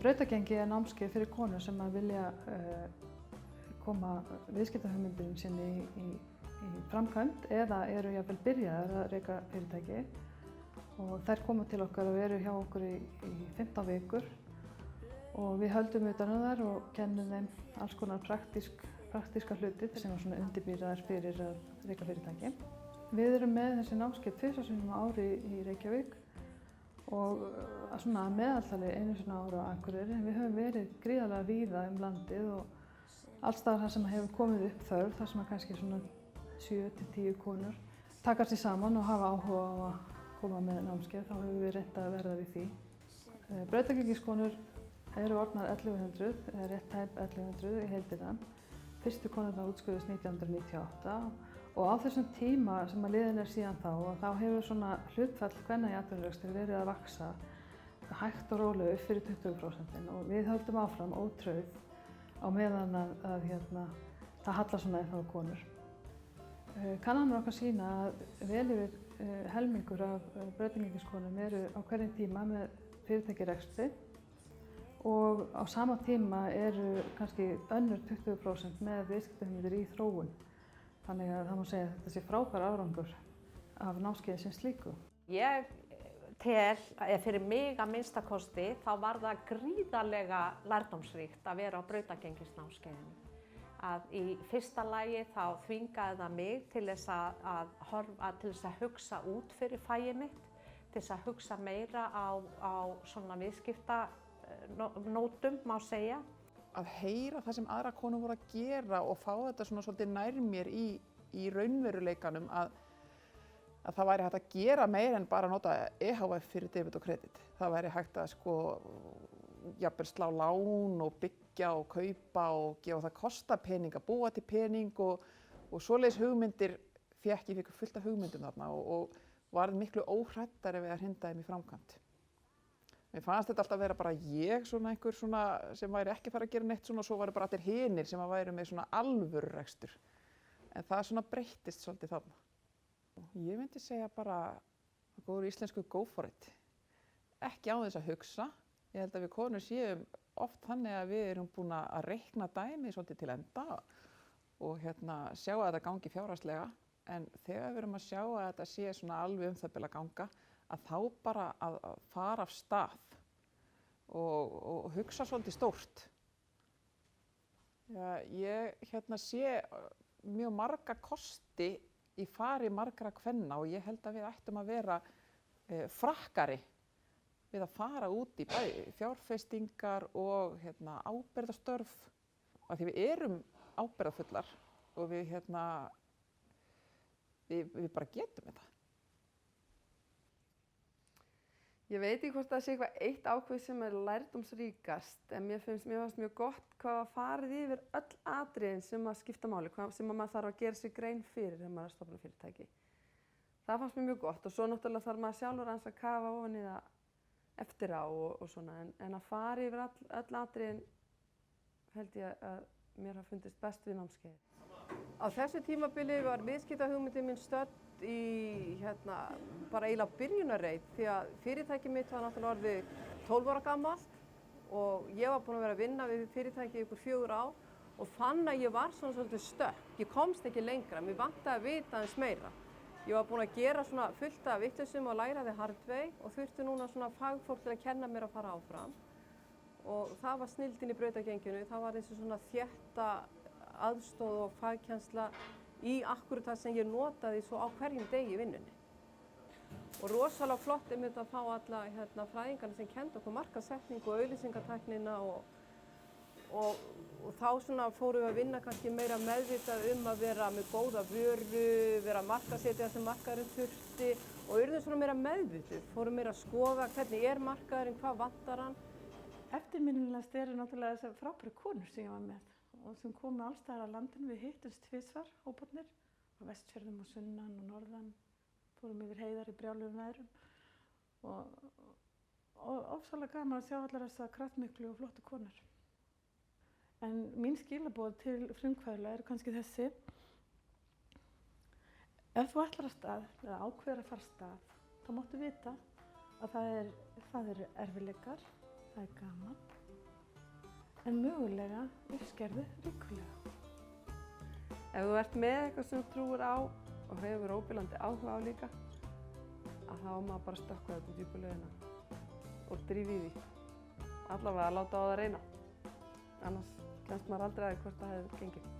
Brautagengi námskeið fyrir konur sem að vilja koma viðskiptahugmyndum sinni í framkvæmd eða eru jafnvel byrjaðar að reka fyrirtæki. Og þær koma til okkar og eru hjá okkur í 15 vikur og við höldum utan þær og kennum þeim alls konar praktíska hluti sem er svona undirbýraðar fyrir að reka fyrirtæki. Við erum með þessi námskeið 2 sinnum á ári í Reykjavík og svona að meðaltali 1 sinni á ári á Akureyri. Við höfum verið gríðarlega víða landið og alls staðar þar sem hefur komið upp þörf, þar sem kannski svona 7 til 10 konur taka sig saman og hafa áhuga á að koma með námskeið, þá höfum við reynt að verða við því. Brautagengiskonur eru orðnar 1100, eða rétt tæp 1100 í heildina. Fyrstu konurnar útskrifuðust 1998 og á þessum tíma sem að liðin síðan þá hefur svona hlutfall kvenna í atvinnurekstri verið að vaxa hægt og rólega upp fyrir 20% og við höldum áfram ótrauð á meðan að það hallar svona ennþá á konur. Kannanir okkar sýna að vel yfir helmingur af brautagengiskonum eru á hverjum tíma með fyrirtækjarekstri og á sama tíma eru kannski önnur 20% með viðskiptahugmyndir í þróun. Þannig að það má segja að þetta sé frábær árangur af námskeiði sem slíku. Ég tel, fyrir mig að minnsta kosti, þá var það gríðarlega lærdómsríkt að vera á brautagengisnámskeiðinu. Að í fyrsta lagi þá þvingaði það mig til þess að hugsa út fyrir fagið mitt, til þess að hugsa meira á svona viðskiptanótum, má segja. Að heyra það sem aðra konur voru að gera og fá þetta svona svolítið nær mér í raunveruleikanum að það væri hægt að gera meira en bara nota EHF fyrir debit og kredit. Það væri hægt að jafnvel slá lán og byggja og kaupa og gefa það kosta pening, að búa til pening og svoleiðis hugmyndir ég fékk fullt af hugmyndum þarna og varð miklu óhræddari við að hrinda þeim í framkvæmd. Mér fannst þetta alltaf vera bara ég einhver sem væri ekki að fara að gera neitt svona og svo væri bara allir hinir sem væru með svona alvörurekstur. En það breyttist svolítið þarna. Ég myndi segja bara að góður íslensku go for it. Ekki á þess að hugsa. Ég held að við konur séum oft þannig að við erum búin að reikna dæmi svolítið til enda og sjá að þetta gangi fjárhagslega. En þegar við erum að sjá að þetta sé svona alveg það bil að ganga, að þá bara að fara af stað og hugsa svolítið stórt. Ég sé mjög marga kosti í fari margra kvenna og ég held að við ættum að vera frakkari við að fara út í bæði fjárfestingar og ábyrgðarstörf. Af því við erum ábyrgðarfullar og við bara getum þetta. Ég veit ekki hvort það sé eitthvað eitt ákveð sem er lærdómsríkast, en mér fannst mjög gott hvað að farið yfir öll atriðin sem að skipta máli, sem að maður þarf að gera sig grein fyrir þegar maður er að stofna fyrirtæki. Það fannst mér mjög gott og svo náttúrulega þarf maður sjálfur aðeins að kafa ofan í það eftir á og svona, en að fara yfir öll atriðin held ég að mér hafa fundist best við námskeiðið. Á þessu tímabili var viðskiptahugmyndin mín stödd í bara eiginlega byrjunarreit því að fyrirtækið mitt var náttúrulega orðið 12 ára gamalt og ég var búin að vera að vinna við fyrirtækið ykkur 4 ár og fann að ég var svona svolítið stökk. Ég komst ekki lengra, mér vantaði að vita aðeins meira. Ég var búin að gera svona fullt af vitleysum og læra þig hardvei og þurfti núna svona fagfólk til að kenna mér að fara áfram. Og það var snilldin í brautagenginu, það var þessi svona þétta aðstoð og fagkennsla í akkúrat það sem ég notaði svo á hverjum degi í vinnunni. Og rosalega flott að fá alla fræðingarna sem kenndi okkur markaðssetningu og auglýsingatæknina og þá svona fórum við að vinna kannski meira meðvitað að vera með góða vöru, vera að markaðssetja sem markaðurinn þurfti og urðum svona meira meðvituð, fórum meira að skoða hvernig er markaðurinn, hvað vantar hann. Eftirminnilegast eru náttúrulega þessar frábæru konur sem ég var með og sem komu alls staðar á landinu. Við hittumst tvisvar, hóparnir, á Vestfjörðum og sunnan og norðan, fórum yfir heiðar í brjáluðum veðrum og ofsalega gaman að sjá allar þessar kraftmiklu og flottu konur. En mín skilaboð til frumkvöðla eru kannski þessi: ef þú ætlar af stað eða ákveður að fara af stað, þá máttu vita að það eru erfiðleikar, það er gaman, en mögulega uppskerðu ríkulega. Ef þú ert með eitthvað sem þú trúir á og hefur óbilandi áhuga á líka, að þá á maður bara stökkva þetta djúpu laugina og drífa í því. Allavega að láta á það reyna, annars kemst maður aldrei að því hvort það hefur gengið.